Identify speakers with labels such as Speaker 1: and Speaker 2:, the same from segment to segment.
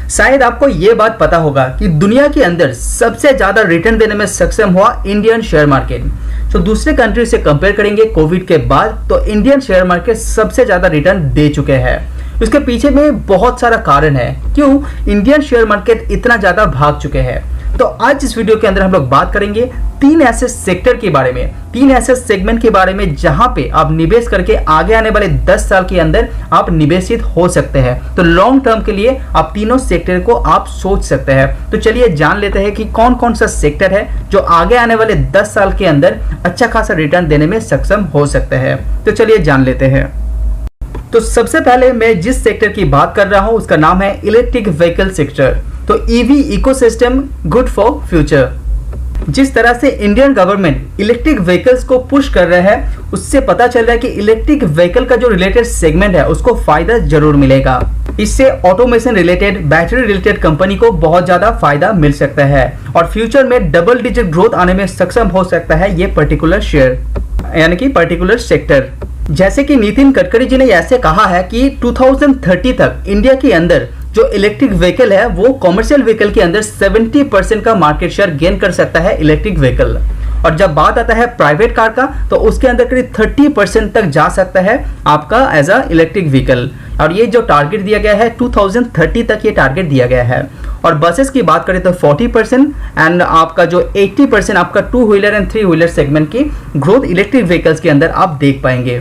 Speaker 1: शायद आपको ये बात पता होगा कि दुनिया के अंदर सबसे ज्यादा रिटर्न देने में सक्षम हुआ इंडियन शेयर मार्केट। तो दूसरे कंट्री से कंपेयर करेंगे कोविड के बाद तो इंडियन शेयर मार्केट सबसे ज्यादा रिटर्न दे चुके हैं। इसके पीछे में बहुत सारा कारण है क्यों इंडियन शेयर मार्केट इतना ज्यादा भाग चुके हैं। तो आज इस वीडियो के अंदर हम लोग बात करेंगे तीन ऐसे सेक्टर के बारे में, तीन ऐसे सेगमेंट के बारे में जहां पे आप निवेश करके आगे आने वाले 10 साल के अंदर आप निवेशित हो सकते हैं। तो लॉन्ग टर्म के लिए आप तीनों सेक्टर को आप सोच सकते हैं। तो चलिए जान लेते हैं कि कौन कौन सा सेक्टर है जो आगे आने वाले 10 साल के अंदर अच्छा खासा रिटर्न देने में सक्षम हो सकते हैं। तो चलिए जान लेते हैं। तो सबसे पहले मैं जिस सेक्टर की बात कर रहा हूं उसका नाम है इलेक्ट्रिक व्हीकल सेक्टर। तो EV ecosystem good for future. जिस तरह से इंडियन गवर्नमेंट इलेक्ट्रिक व्हीकल्स को पुश कर रहा है उससे पता चल रहा है कि इलेक्ट्रिक व्हीकल का जो रिलेटेड सेगमेंट है उसको फायदा जरूर मिलेगा। इससे automation related, battery related company को बहुत ज्यादा फायदा मिल सकता है और फ्यूचर में डबल डिजिट ग्रोथ आने में सक्षम हो सकता है ये पर्टिकुलर शेयर यानी कि पर्टिकुलर सेक्टर। जैसे कि नितिन गडकरी जी ने ऐसे कहा है कि 2030 तक इंडिया के अंदर जो इलेक्ट्रिक व्हीकल है वो कॉमर्शियल व्हीकल के अंदर 70% का मार्केट शेयर गेन कर सकता है इलेक्ट्रिक व्हीकल। और जब बात आता है प्राइवेट कार का तो उसके अंदर करीब 30% तक जा सकता है आपका एज अ इलेक्ट्रिक व्हीकल। और ये जो टारगेट दिया गया है 2030 तक ये टारगेट दिया गया है। और बसेस की बात करें तो 40% एंड आपका जो 80% आपका 2 व्हीलर एंड 3 व्हीलर सेगमेंट की ग्रोथ इलेक्ट्रिक व्हीकल्स के अंदर आप देख पाएंगे।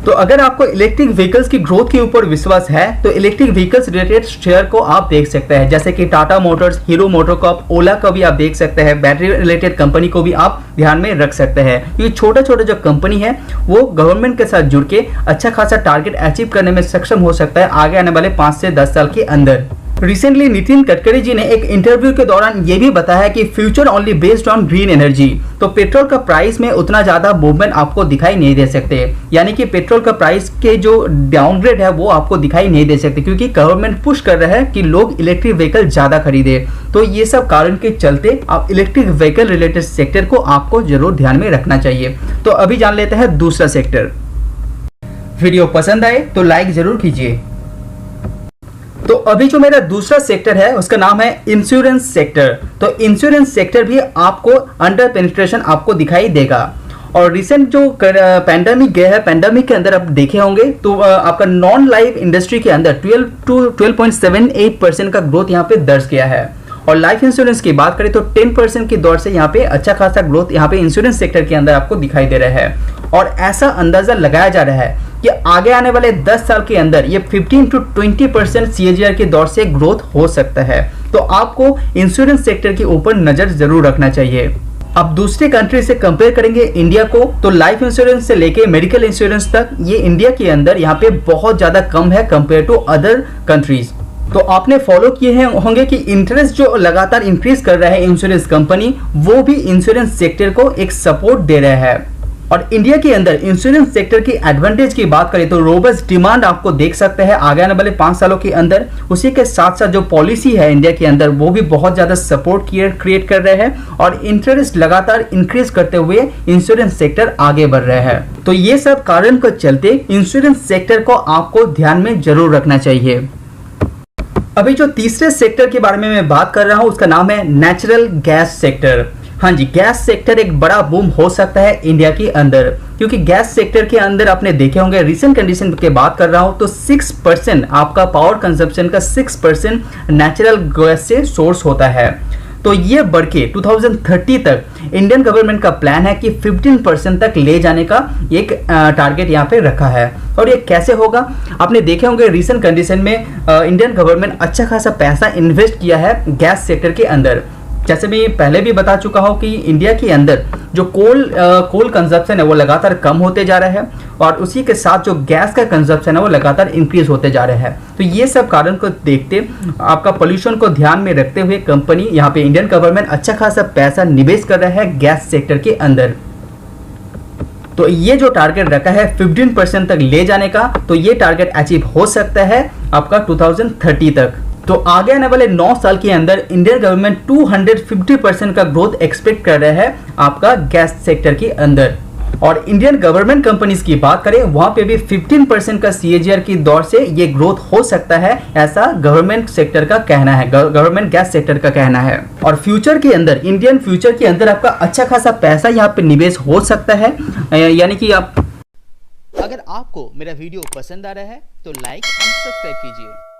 Speaker 1: तो अगर आपको इलेक्ट्रिक व्हीकल्स की ग्रोथ के ऊपर विश्वास है तो इलेक्ट्रिक व्हीकल्स रिलेटेड शेयर को आप देख सकते हैं, जैसे कि टाटा मोटर्स, हीरो मोटोकॉर्प, ओला का भी आप देख सकते हैं। बैटरी रिलेटेड कंपनी को भी आप ध्यान में रख सकते हैं। ये छोटे छोटे जो कंपनी है वो गवर्नमेंट के साथ जुड़ के अच्छा खासा टारगेट अचीव करने में सक्षम हो सकता है आगे आने वाले 5 से 10 साल के अंदर। रिसेंटली नितिन गडकरी जी ने एक इंटरव्यू के दौरान ये भी बताया कि future only based on green energy. तो पेट्रोल का प्राइस में उतना ज्यादा मूवमेंट आपको दिखाई नहीं दे सकते, यानी कि पेट्रोल का प्राइस के जो डाउनग्रेड है वो आपको दिखाई नहीं दे सकते क्योंकि गवर्नमेंट पुश कर रहा है कि लोग इलेक्ट्रिक व्हीकल ज्यादा खरीदे। तो ये सब कारण के चलते आप इलेक्ट्रिक व्हीकल रिलेटेड सेक्टर को आपको जरूर ध्यान में रखना चाहिए। तो अभी जान लेते हैं दूसरा सेक्टर। वीडियो पसंद आए तो लाइक जरूर कीजिए। तो अभी जो मेरा दूसरा सेक्टर है उसका नाम है इंश्योरेंस सेक्टर। तो इंश्योरेंस सेक्टर भी आपको अंडर पेनिट्रेशन आपको दिखाई देगा। और रिसेंट जो पैंडेमिक गया है, पैंडेमिक के अंदर आप देखे होंगे तो आपका नॉन लाइफ इंडस्ट्री के अंदर 12.78% का ग्रोथ यहाँ पे दर्ज किया है। और लाइफ इंश्योरेंस की बात करें तो 10% की दौर से यहाँ पे अच्छा खासा ग्रोथ यहाँ पे इंश्योरेंस सेक्टर के अंदर आपको दिखाई दे रहा है। और ऐसा अंदाजा लगाया जा रहा है कि आगे आने वाले 10 साल के अंदर ये 15 to 20% CAGR के दौर से ग्रोथ हो सकता है। तो आपको इंश्योरेंस सेक्टर के ऊपर नजर जरूर रखना चाहिए। अब दूसरे कंट्री से कंपेयर करेंगे इंडिया को तो लाइफ इंश्योरेंस से लेके मेडिकल इंश्योरेंस तक ये इंडिया के अंदर यहाँ पे बहुत ज्यादा कम है कंपेयर टू अदर कंट्रीज। तो आपने फॉलो किए हैं होंगे कि इंटरेस्ट जो लगातार इंक्रीज कर रहा है इंश्योरेंस कंपनी वो भी इंश्योरेंस सेक्टर को एक सपोर्ट दे रहा है। और इंडिया के अंदर इंश्योरेंस सेक्टर की एडवांटेज की बात करें तो रोबस्ट डिमांड आपको देख सकते हैं आगे आने वाले 5 सालों के अंदर। उसी के साथ साथ जो पॉलिसी है इंडिया के अंदर वो भी बहुत ज्यादा सपोर्ट क्रिएट कर रहे हैं और इंटरेस्ट लगातार इंक्रीज करते हुए इंश्योरेंस सेक्टर आगे बढ़ रहा है। तो ये सब कारण को चलते इंश्योरेंस सेक्टर को आपको ध्यान में जरूर रखना चाहिए। अभी जो तीसरे सेक्टर के बारे में मैं बात कर रहा हूं उसका नाम है नेचुरल गैस सेक्टर। हाँ जी, गैस सेक्टर एक बड़ा बूम हो सकता है इंडिया के अंदर क्योंकि गैस सेक्टर के अंदर आपने देखे होंगे रिसेंट कंडीशन की बात कर रहा हूं तो 6% आपका पावर कंजप्शन का 6% नेचुरल गैस से सोर्स होता है। तो ये बढ़ के 2030 तक इंडियन गवर्नमेंट का प्लान है कि 15% तक ले जाने का एक टारगेट यहाँ पे रखा है। और ये कैसे होगा आपने देखे होंगे रिसेंट कंडीशन में इंडियन गवर्नमेंट अच्छा खासा पैसा इन्वेस्ट किया है गैस सेक्टर के अंदर। जैसे मैं पहले भी बता चुका हूं कि इंडिया के अंदर जो कोल कंजप्शन है वो लगातार कम होते जा रहा है और उसी के साथ जो गैस का कंजप्शन है वो लगातार इंक्रीज होते जा रहा है। तो ये सब कारण को देखते आपका पोल्यूशन को ध्यान में रखते हुए कंपनी यहाँ पे इंडियन गवर्नमेंट अच्छा खासा पैसा निवेश कर रहा है गैस सेक्टर के अंदर। तो ये जो टारगेट रखा है 15% तक ले जाने का तो ये टारगेट अचीव हो सकता है आपका 2030 तक। तो आगे आने वाले 9 साल के अंदर इंडियन गवर्नमेंट 250% का ग्रोथ एक्सपेक्ट कर रहा है आपका गैस सेक्टर के अंदर। और इंडियन गवर्नमेंट कंपनीज की बात करें, वहां पे भी 15% का CAGR की दौर से ये ग्रोथ हो सकता है, ऐसा गवर्नमेंट सेक्टर का कहना है, गवर्नमेंट गैस सेक्टर का कहना है। और फ्यूचर के अंदर, इंडियन फ्यूचर के अंदर आपका अच्छा खासा पैसा यहाँ पे निवेश हो सकता है, यानी कि आप, अगर आपको मेरा वीडियो पसंद आ रहा है तो लाइक एंड सब्सक्राइब कीजिए।